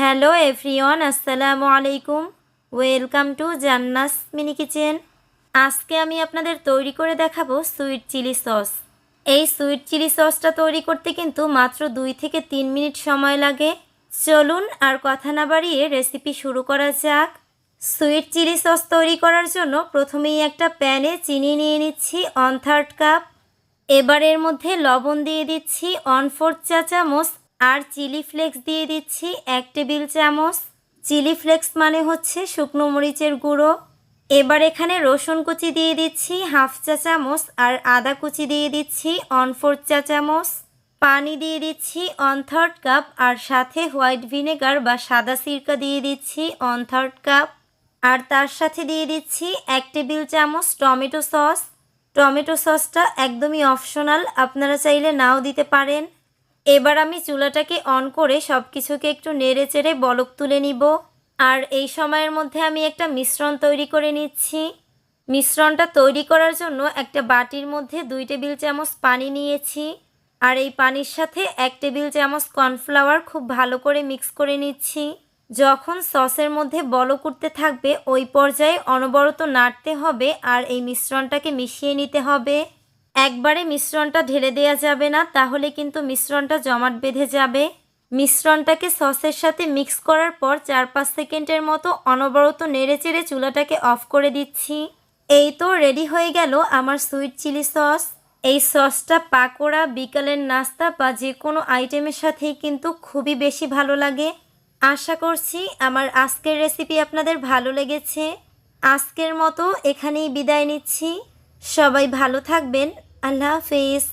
Hello everyone, আসসালামু আলাইকুম। Welcome to জান্নাস mini kitchen. আজকে আমি আপনাদের তৈরি করে দেখাবো সুইট চিলি সস। এই সুইট চিলি সসটা তৈরি করতে কিন্তু মাত্র 2 থেকে 3 মিনিট সময় লাগে। চলুন আর কথা না বাড়িয়ে রেসিপি শুরু করা যাক। সুইট চিলি সস তৈরি করার জন্য প্রথমেই একটা প্যানে চিনি নিয়ে নিচ্ছি 1/3 কাপ। এবার এর মধ্যে লবণ দিয়ে দিচ্ছি 1/4 চা চামচ আর চিলি ফ্লেক্স দিয়ে দিচ্ছি 1 টেবিল চামচ। চিলি ফ্লেক্স মানে হচ্ছে শুকনো মরিচের গুঁড়ো। এবার এখানে রসুন কুচি দিয়ে দিচ্ছি 1/2 চা চামচ আর আদা কুচি দিয়ে দিচ্ছি 1/4 চা চামচ। পানি দিয়ে দিচ্ছি 1/3 কাপ আর সাথে হোয়াইট ভিনেগার বা সাদা সিরকা দিয়ে দিচ্ছি 1/3 কাপ। আর তার সাথে দিয়ে দিচ্ছি 1 টেবিল চামচ টমেটো সস। টমেটো সসটা একদমই অপশনাল, আপনারা চাইলে নাও দিতে পারেন। এবার আমি চুলাটাকে অন করে সব কিছুকে একটু নেড়ে চেড়ে বলক তুলে নিব। আর এই সময়ের মধ্যে আমি একটা মিশ্রণ তৈরি করে নিচ্ছি। মিশ্রণটা তৈরি করার জন্য একটা বাটির মধ্যে 2 টেবিল চামচ পানি নিয়েছি। আর এই পানির সাথে 1 টেবিল চামচ কর্নফ্লাওয়ার খুব ভালো করে মিক্স করে নিচ্ছি। যখন সসের মধ্যে বলক উঠতে থাকবে ওই পর্যায়ে অনবরত নাড়তে হবে আর এই মিশ্রণটাকে মিশিয়ে নিতে হবে। একবারে মিশ্রণটা ঢেলে দেওয়া যাবে না, তাহলে কিন্তু মিশ্রণটা জমাট বেঁধে যাবে। মিশ্রণটাকে সসের সাথে মিক্স করার পর 4-5 সেকেন্ডের মতো অনবরত নেড়েচেড়ে চুলাটাকে অফ করে দিচ্ছি। এই তো রেডি হয়ে গেল আমার সুইট চিলি সস। এই সসটা পাকোড়া, বিকালের নাস্তা বা যে কোনো আইটেমের সাথেই কিন্তু খুবই বেশি ভালো লাগে। আশা করছি আমার আজকের রেসিপি আপনাদের ভালো লেগেছে। আজকের মতো এখানেই বিদায় নিচ্ছি। সবাই ভালো থাকবেন। আল্লাহ হাফেজ।